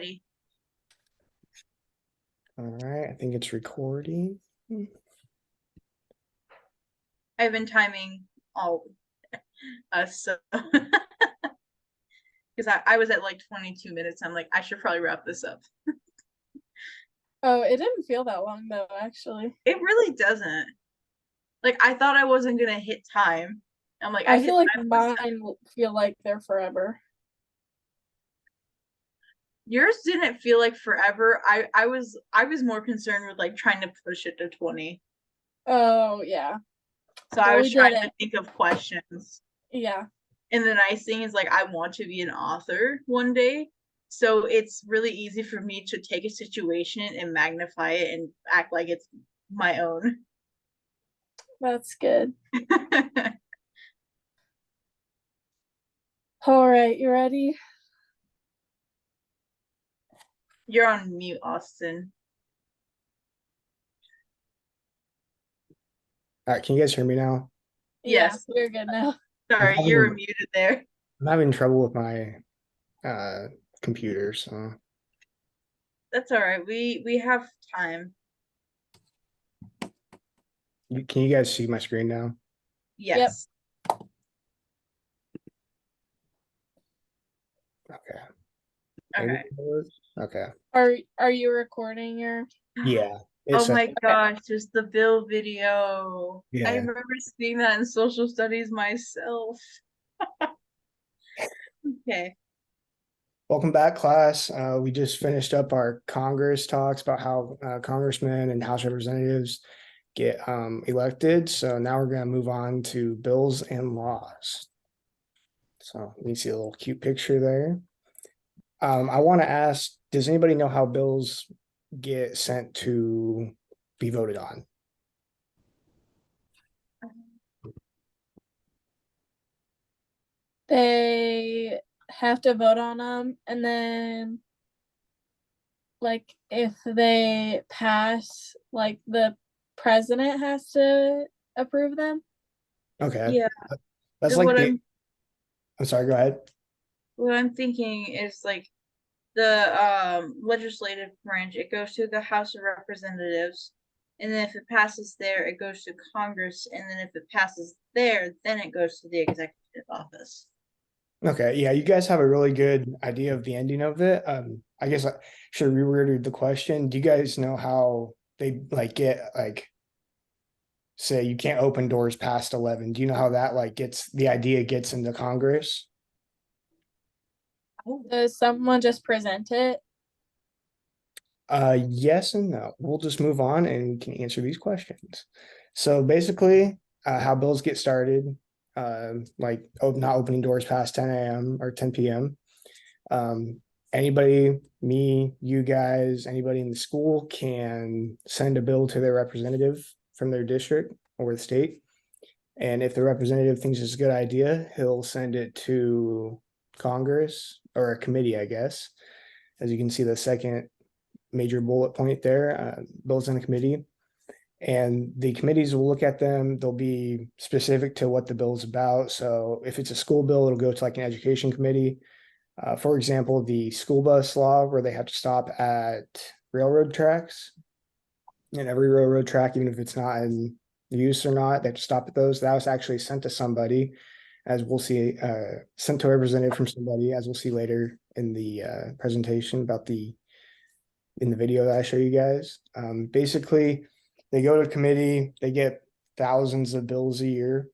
All right, I think it's recording. I've been timing all us, so because I was at like 22 minutes. I'm like, I should probably wrap this up. Oh, it didn't feel that long though, actually. It really doesn't. Like I thought I wasn't gonna hit time. I'm like, I I hit feel like time. mine feel like they're forever. Yours didn't feel like forever. I was more concerned with like trying to push it to 20. Oh, yeah. So I Well, was we did trying to it. think of questions. Yeah. And the nice thing is like I want to be an author one day. So it's really easy for me to take a situation and magnify it and act like it's my own. That's good. All right, you ready? You're on mute, Austin. All right, can you guys hear me now? Yeah, Yes. we're good now. I'm Sorry, you were having muted there. I'm having trouble with my computer, so That's all right. We have time. can you guys see my screen now? Yep. Yes. Okay. Maybe Okay. it was? Okay. Are you recording your Yeah. Oh It's my Okay. gosh, there's the Bill video. I yeah. remember seeing that in social studies myself. Okay. Welcome back, class. We just finished up our Congress talks about how congressmen and House representatives get elected. So now we're going to move on to bills and laws. So you see a little cute picture there. I want to ask, does anybody know how bills get sent to be voted on? they have to vote on them, and then like if they pass, like the president has to approve them. Okay. Yeah. That's So like I'm sorry, go ahead. what I'm thinking is like the legislative branch, it goes to the House of Representatives, and then if it passes there, it goes to Congress, and then if it passes there, then it goes to the executive office. Okay, yeah, you guys have a really good idea of the ending of it. I guess I should have reworded the question. Do you guys know how they like get like say you can't open doors past 11? Do you know how that like gets the idea gets into Congress? Oh, Does someone just present it? Yes and no. We'll just move on and we can answer these questions. So basically, how bills get started, like not opening doors past 10 a.m. or 10 p.m. Anybody, me, you guys, anybody in the school can send a bill to their representative from their district or the state. And if the representative thinks it's a good idea, he'll send it to Congress or a committee, I guess. As you can see, the second major bullet point there, bills in the committee. And the committees will look at them. They'll be specific to what the bill is about. So if it's a school bill, it'll go to like an education committee. For example, the school bus law, where they have to stop at railroad tracks, and every railroad track, even if it's not in use or not, they have to stop at those. That was actually sent to somebody, as we'll see, sent to a representative from somebody, as we'll see later in the presentation about in the video that I show you guys. Basically, they go to committee, they get thousands of bills a year,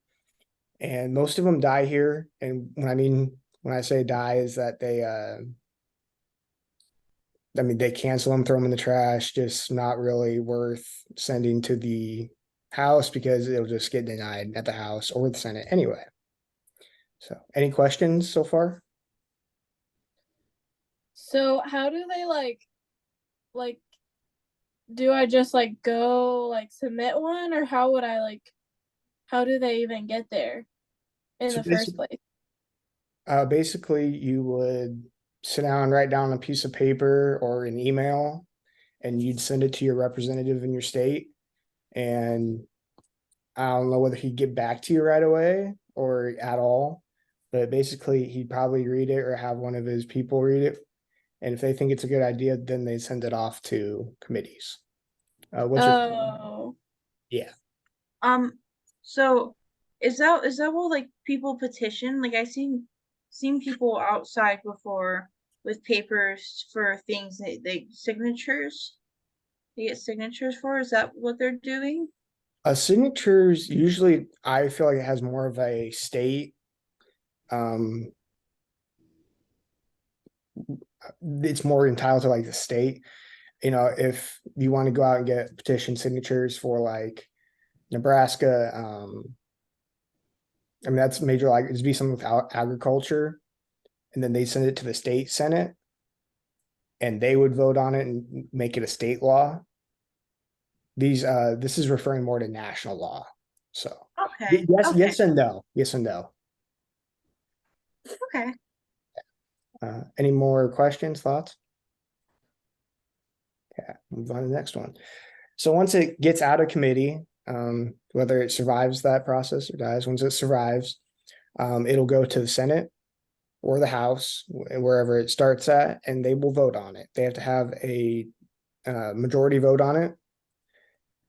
and most of them die here. And when I say die, is that they cancel them, throw them in the trash, just not really worth sending to the House because it'll just get denied at the House or the Senate anyway. So, any questions so far? So how do they like do I just like go like submit one, or how do they even get there in So the first place? basically, you would sit down, write down a piece of paper or an email, and you'd send it to your representative in your state. And I don't know whether he'd get back to you right away or at all, but basically, he'd probably read it or have one of his people read it. And if they think it's a good idea, then they send it off to committees. What's your Oh, yeah? So is that what like people petition? Like I seen people outside before with papers for things they signatures. They get signatures for. Is that what they're doing? Signatures usually I feel like it has more of a state. Um, it's more entitled to like the state. You know, if you want to go out and get petition signatures for like Nebraska, I mean that's major, like it'd be something with agriculture, and then they send it to the state senate, and they would vote on it and make it a state law. This is referring more to national law. So Okay. yes, Okay. yes and no, yes and no. Okay. Any more questions, thoughts? Yeah, move on to the next one. So once it gets out of committee, whether it survives that process or dies, once it survives, it'll go to the Senate or the House, wherever it starts at, and they will vote on it. They have to have a majority vote on it.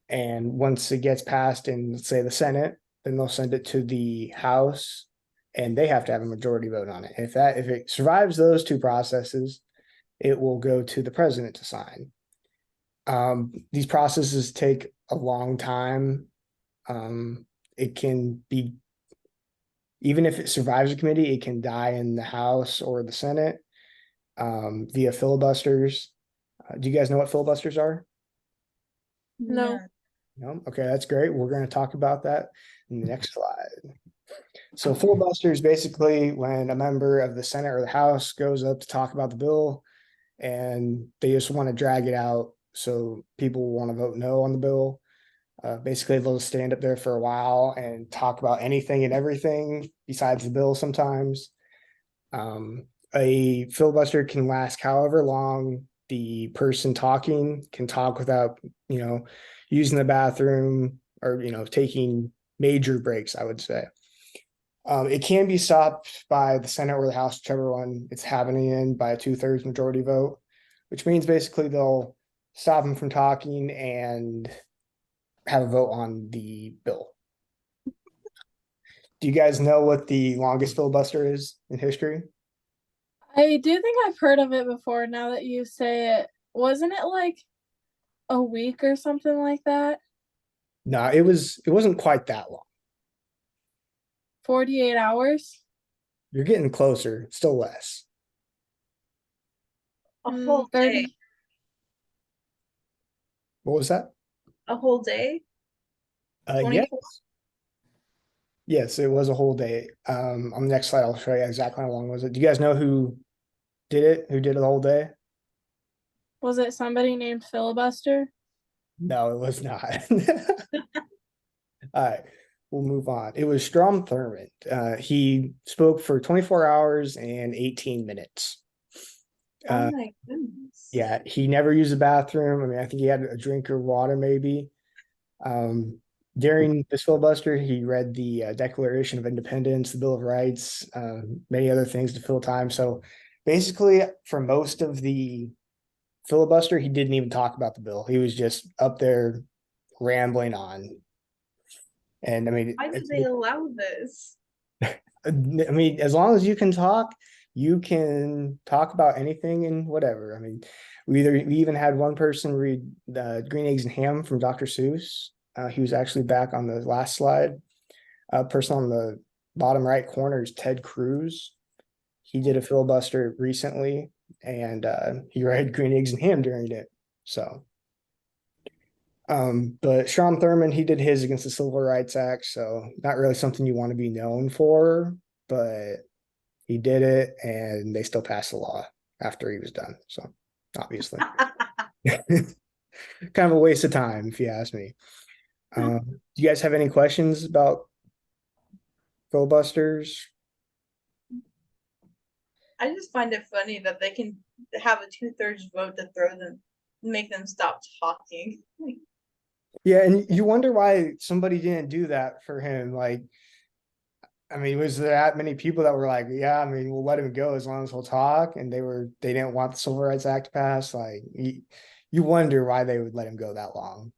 And once it gets passed in, let's say, the Senate, then they'll send it to the House, and they have to have a majority vote on it. If it survives those two processes, it will go to the president to sign. These processes take a long time. It can be, even if it survives a committee, it can die in the House or the Senate via filibusters. Do you guys know what filibusters are? no. No. No? Okay, that's great. We're going to talk about that in the next slide. So filibuster is basically when a member of the Senate or the House goes up to talk about the bill and they just want to drag it out so people want to vote no on the bill. Basically, they'll stand up there for a while and talk about anything and everything besides the bill sometimes. A filibuster can last however long the person talking can talk without, using the bathroom or, taking major breaks, I would say. It can be stopped by the Senate or the House, whichever one it's happening in, by a 2/3 majority vote, which means basically they'll stop them from talking and have a vote on the bill. Do you guys know what the longest filibuster is in history? I do think I've heard of it before now that you say it. Wasn't it like a week or something like that? No, it wasn't quite that long. 48 hours? You're getting closer, still less. A whole day. 30. What was that? A whole day? Yes. 24? Yes, it was a whole day. On the next slide, I'll show you exactly how long was it. Do you guys know who did it? Who did it the whole day? Was it somebody named Filibuster? No, it was not. All right, we'll move on. It was Strom Thurmond. He spoke for 24 hours and 18 minutes. Oh my goodness. Yeah, he never used the bathroom. I mean, I think he had a drink of water maybe. During this filibuster, he read the Declaration of Independence, the Bill of Rights, many other things to fill time. So basically, for most of the filibuster, he didn't even talk about the bill. He was just up there rambling on. And I mean, Why do they allow this? as long as you can talk, you can talk about anything and whatever. I mean, we even had one person read Green Eggs and Ham from Dr. Seuss. He was actually back on the last slide. Person on the bottom right corner is Ted Cruz. He did a filibuster recently, and he read Green Eggs and Ham during it. So, but Strom Thurmond, he did his against the Civil Rights Act, so not really something you want to be known for, but he did it, and they still passed the law after he was done. So, obviously, kind of a waste of time, if you ask me. Do you guys have any questions about filibusters? I just find it funny that they can have a 2/3 vote to throw them, make them stop talking. Yeah, and you wonder why somebody didn't do that for him. Like, I mean, was there that many people that were like, yeah, I mean, we'll let him go as long as he'll talk, and they didn't want the Civil Rights Act to pass? Like, you wonder why they would let him go that long.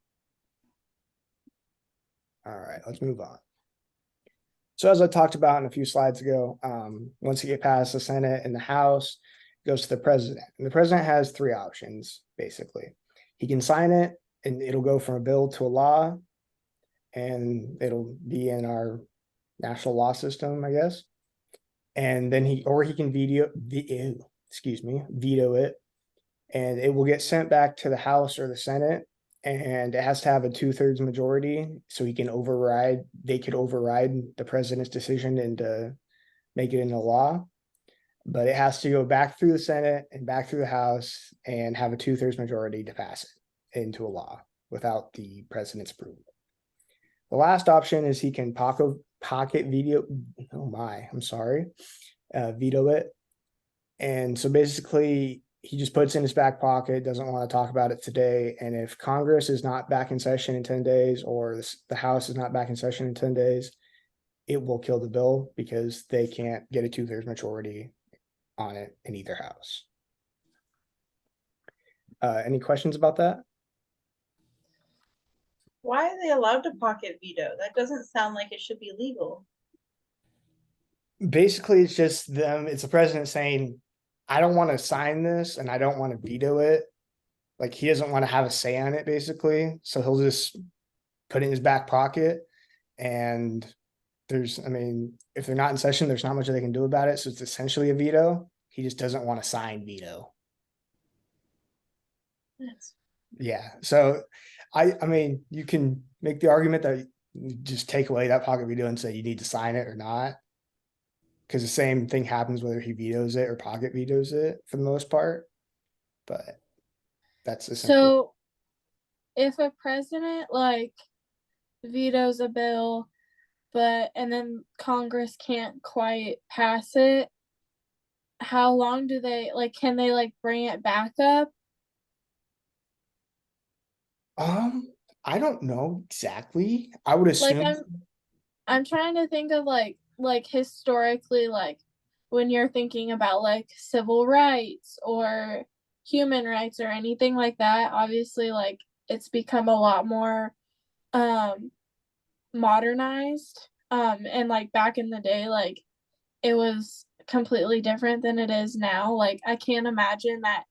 All right, let's move on. So as I talked about in a few slides ago, once it gets past the Senate and the House, it goes to the president. And the president has three options, basically. He can sign it, and it'll go from a bill to a law, and it'll be in our national law system, I guess. And then he can veto it, and it will get sent back to the House or the Senate, and it has to have a 2/3 majority, so they could override the president's decision and make it into law. But it has to go back through the Senate and back through the House and have a 2/3 majority to pass it into a law without the president's approval. The last option is he can pocket veto. Oh my, I'm sorry. Veto it. And so basically, he just puts it in his back pocket, doesn't want to talk about it today. And if Congress is not back in session in 10 days, or the House is not back in session in 10 days, it will kill the bill because they can't get a 2/3 majority on it in either house. Any questions about that? Why are they allowed to pocket veto? That doesn't sound like it should be legal. Basically, it's just them. It's the president saying, I don't want to sign this and I don't want to veto it. Like, he doesn't want to have a say on it, basically. So he'll just put it in his back pocket. And if they're not in session, there's not much they can do about it. So it's essentially a veto. He just doesn't want to sign veto. Yes. Yeah. So I mean, you can make the argument that you just take away that pocket veto and say you need to sign it or not. Because the same thing happens whether he vetoes it or pocket vetoes it for the most part. But that's essentially. So if a president like vetoes a bill, and then Congress can't quite pass it, how long do they can they bring it back up? I don't know exactly. I would assume. I'm trying to think of historically, when you're thinking about civil rights or human rights or anything like that. Obviously, it's become a lot more modernized. And back in the day, it was completely different than it is now. I can't imagine that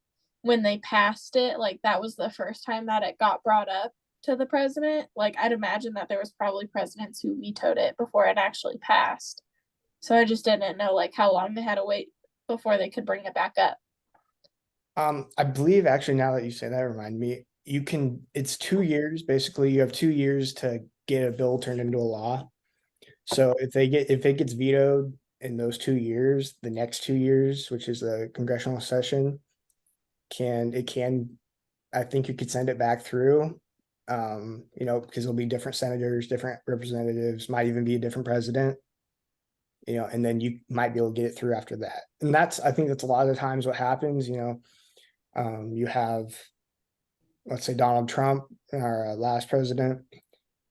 when they passed it, that was the first time that it got brought up to the president. I'd imagine that there was probably presidents who vetoed it before it actually passed. So I just didn't know how long they had to wait before they could bring it back up. I believe, actually, now that you say that, remind me, it's 2 years. Basically, you have 2 years to get a bill turned into a law. So if it gets vetoed in those 2 years, the next 2 years, which is the congressional session, I think you could send it back through. Because there'll be different senators, different representatives, might even be a different president. And then you might be able to get it through after that. And I think that's a lot of times what happens. You have, let's say, Donald Trump, our last president.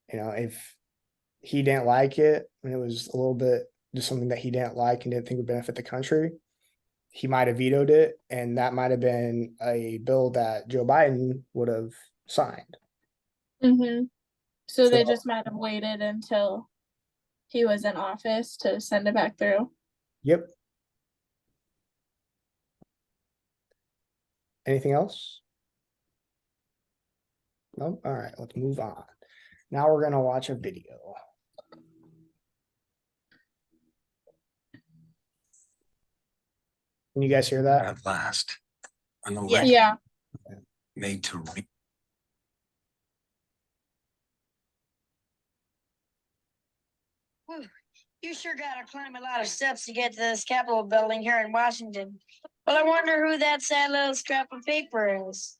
If he didn't like it, and it was a little bit just something that he didn't like and didn't think would benefit the country, he might have vetoed it, and that might have been a bill that Joe Biden would have signed. Mm-hmm. So they just might have waited until he was in office to send it back through. Yep. Anything else? No? All right, let's move on. Now we're going to watch a video. Can you guys hear that? At last, an Yeah. election Yeah. made to You sure gotta climb a lot of steps to get to this Capitol building here in Washington. Well, I wonder who that sad little scrap of paper is.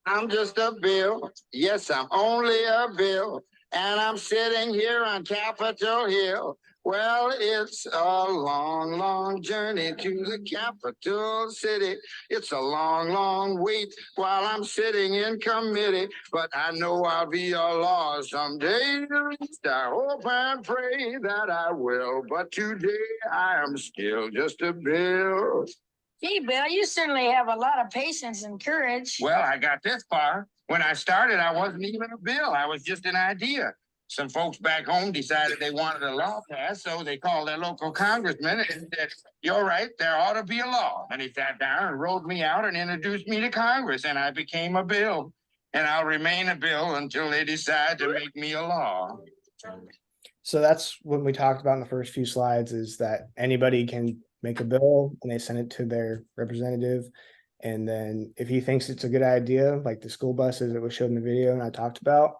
I'm just a bill. Yes, I'm only a bill. And I'm sitting here on Capitol Hill. Well, it's a long, long journey to the capital city. It's a long, long wait while I'm sitting in committee, but I know I'll be a law someday. At least I hope and pray that I will. But today I am still just a bill. Gee, Bill, you certainly have a lot of patience and courage. Well, I got this far. When I started, I wasn't even a bill. I was just an idea. Some folks back home decided they wanted a law passed, so they called their local congressman and said, "You're right, there ought to be a law." And he sat down and wrote me out and introduced me to Congress, and I became a bill. And I'll remain a bill until they decide to make me a law. So that's what we talked about in the first few slides, is that anybody can make a bill and they send it to their representative. And then if he thinks it's a good idea, like the school buses that was showed in the video and I talked about,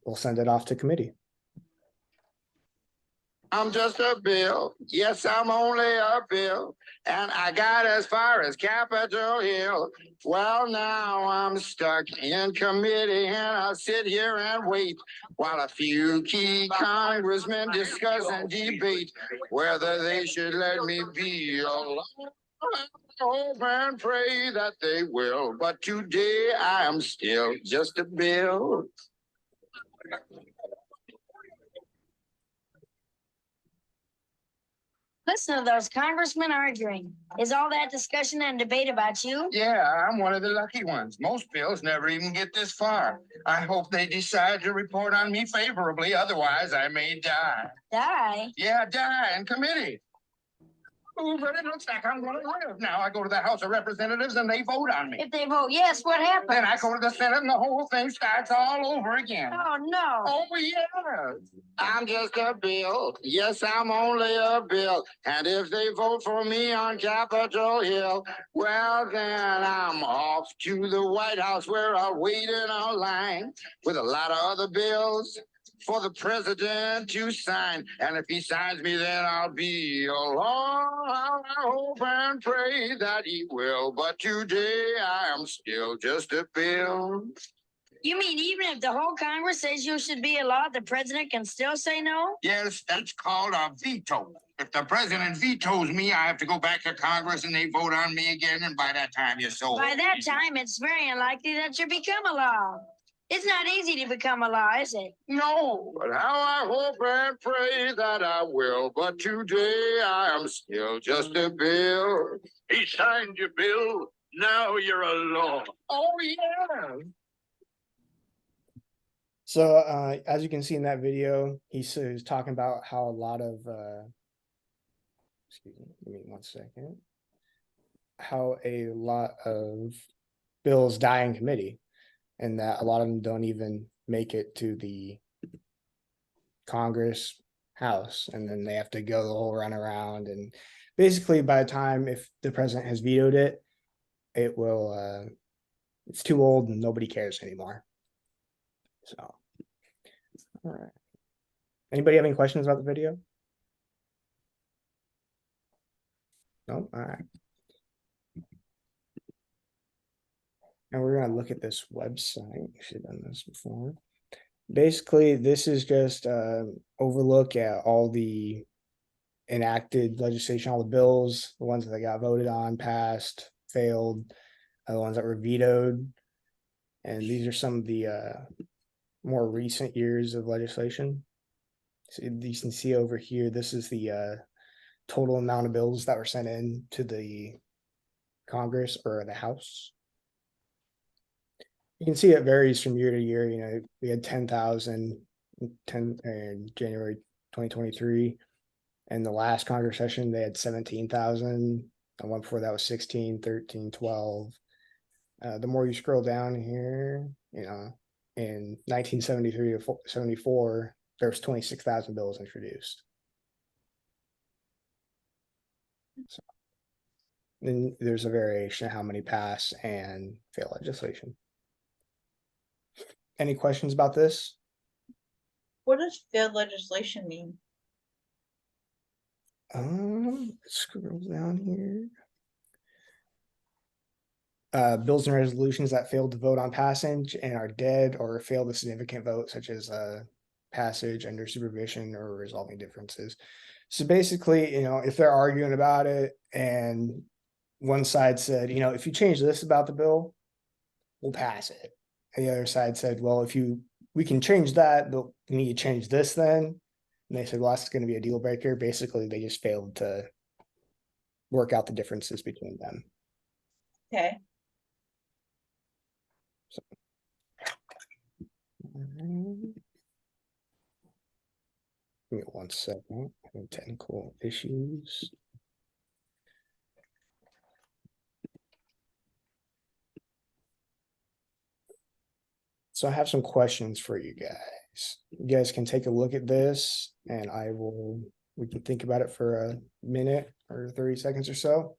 we'll send it off to committee. I'm just a bill. Yes, I'm only a bill. And I got as far as Capitol Hill. Well, now I'm stuck in committee and I'll sit here and wait while a few key congressmen discuss and debate whether they should let me be a law. I hope and pray that they will. But today I am still just a bill. Listen to those congressmen arguing. Is all that discussion and debate about you? Yeah, I'm one of the lucky ones. Most bills never even get this far. I hope they decide to report on me favorably. Otherwise, I may die. Die? Yeah, die in committee. Ooh, but it looks like I'm going to live. Now I go to the House of Representatives and they vote on me. If they vote yes, what happens? Then I go to the Senate and the whole thing starts all over again. Oh, no. Oh, yeah. I'm just a bill. Yes, I'm only a bill. And if they vote for me on Capitol Hill, well, then I'm off to the White House where I'll wait in a line with a lot of other bills for the president to sign. And if he signs me, then I'll be a law. I hope and pray that he will. But today I am still just a bill. You mean even if the whole Congress says you should be a law, the president can still say no? Yes, that's called a veto. If the president vetoes me, I have to go back to Congress and they vote on me again. And by that time, you're sold. By that time, it's very unlikely that you become a law. It's not easy to become a law, is it? No, but how I hope and pray that I will. But today I am still just a bill. He signed your bill. Now you're a law. Oh, yeah. So as you can see in that video, he's talking about how a lot of excuse me, give me 1 second. How a lot of bills die in committee, and that a lot of them don't even make it to the Congress House, and then they have to go the whole runaround. And basically, by the time if the president has vetoed it, it will it's too old and nobody cares anymore. So, all right. Anybody have any questions about the video? No? All right. And we're going to look at this website. We should have done this before. Basically, this is just overlook at all the enacted legislation, all the bills, the ones that got voted on, passed, failed, the ones that were vetoed. And these are some of the more recent years of legislation. So you can see over here, this is the total amount of bills that were sent in to the Congress or the House. You can see it varies from year to year. You know, we had 10,000 in January 2023. And the last Congress session, they had 17,000. The one before that was 16, 13, 12. The more you scroll down here, you know, in 1973 to 74, there was 26,000 bills introduced. So then there's a variation of how many pass and fail legislation. Any questions about this? What does failed legislation mean? Let's scroll down here. Bills and resolutions that failed to vote on passage and are dead or failed a significant vote, such as passage under supervision or resolving differences. So basically, if they're arguing about it and one side said, if you change this about the bill, we'll pass it. And the other side said, well, we can change that, but we need to change this then. And they said, well, that's going to be a deal breaker. Basically, they just failed to work out the differences between them. Okay. Give me 1 second. Technical issues. So I have some questions for you guys. You guys can take a look at this and we can think about it for a minute or 30 seconds or so.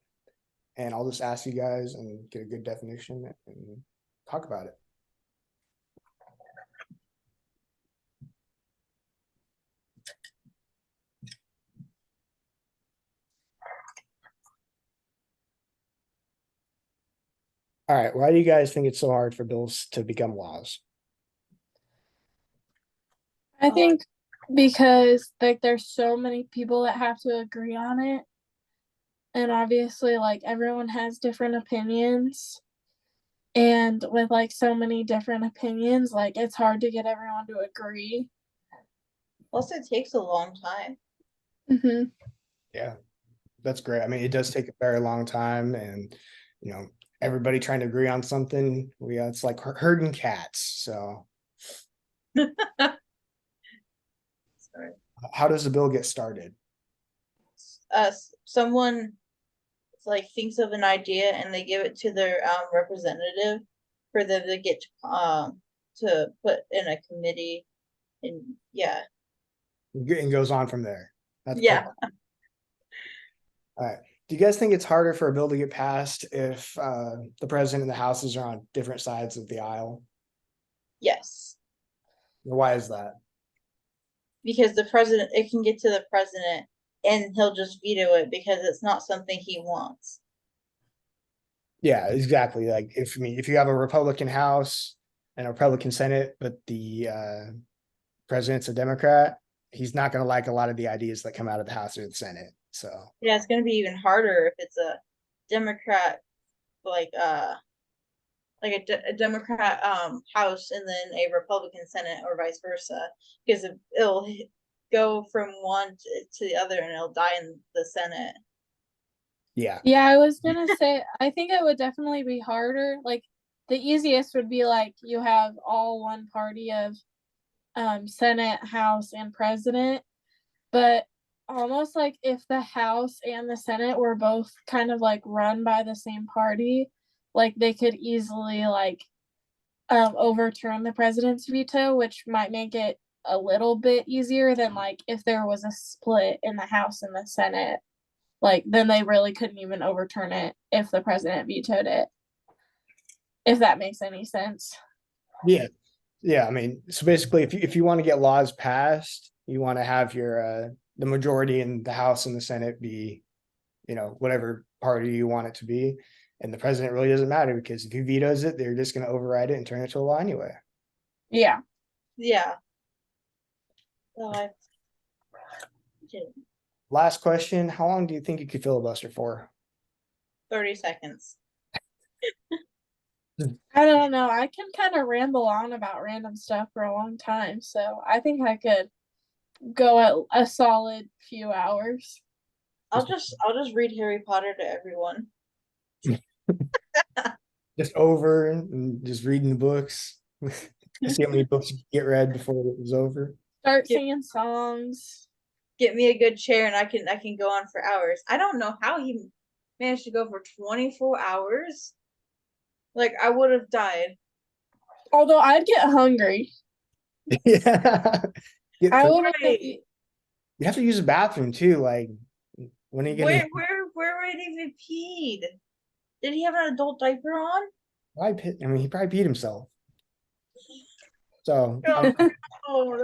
And I'll just ask you guys and get a good definition and talk about it. All right, why do you guys think it's so hard for bills to become laws? I think because like there's so many people that have to agree on it. And obviously like everyone has different opinions. And with like so many different opinions, like it's hard to get everyone to agree. Plus, it takes a long time. Mm-hmm. Yeah, that's great. I mean, it does take a very long time, and everybody trying to agree on something. It's like herding cats. So, Sorry. How does the bill get started? Someone like thinks of an idea and they give it to their representative for them to get to put in a committee, and yeah. And goes on from there. That's Yeah. cool. All right. Do you guys think it's harder for a bill to get passed if the president and the houses are on different sides of the aisle? Yes. Why is that? Because it can get to the president and he'll just veto it because it's not something he wants. Yeah, exactly. Like if you have a Republican House and a Republican Senate, but the president's a Democrat, he's not going to like a lot of the ideas that come out of the House or the Senate. So yeah, it's going to be even harder if it's a Democrat, like a Democrat House and then a Republican Senate, or vice versa, because it'll go from one to the other and it'll die in the Senate. Yeah, I was gonna say I think it would definitely be harder. Like the easiest would be like you have all one party of Senate, House, and President, but almost like if the House and the Senate were both kind of like run by the same party, like they could easily like overturn the president's veto, which might make it a little bit easier than like if there was a split in the House and the Senate. Like then they really couldn't even overturn it if the president vetoed it. If that makes any sense. yeah. I mean, so basically, if you want to get laws passed, you want to have your the majority in the House and the Senate be, whatever party you want it to be, and the president really doesn't matter because if he vetoes it, they're just going to override it and turn it to a law anyway. Yeah. So Last question: how long do you think you could filibuster for? 30 seconds. I don't know. I can kind of ramble on about random stuff for a long time, so I think I could go at a solid few hours. I'll just read Harry Potter to everyone. Just over and just reading the books. See how many books you get read before it was over. Start singing songs. Get me a good chair and I can go on for hours. I don't know how he managed to go for 24 hours. Like I would have died. Although I'd get hungry. Yeah. I would You have to use the bathroom too. Like when are you gonna where would he have peed? Did he have an adult diaper on? he probably peed himself. So that's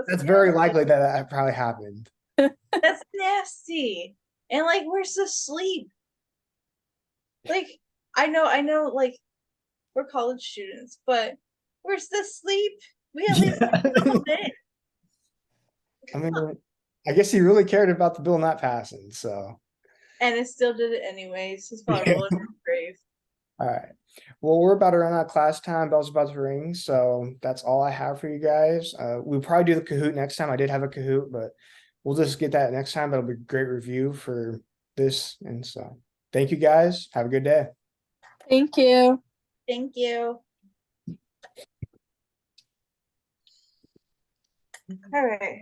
That's very likely that probably happened. That's nasty. And like, where's the sleep? Like, I know, like, we're college students, but where's the sleep? We at least get a little bit. I mean, I guess he really cared about the bill not passing, so. And it still did it anyways. He's probably Yeah. rolling in his grave. All right. Well, we're about to run out of class time. Bell's about to ring, so that's all I have for you guys. We'll probably do the Kahoot next time. I did have a Kahoot, but we'll just get that next time. That'll be a great review for this. And so thank you guys. Have a good day. Thank you. Thank you. All right.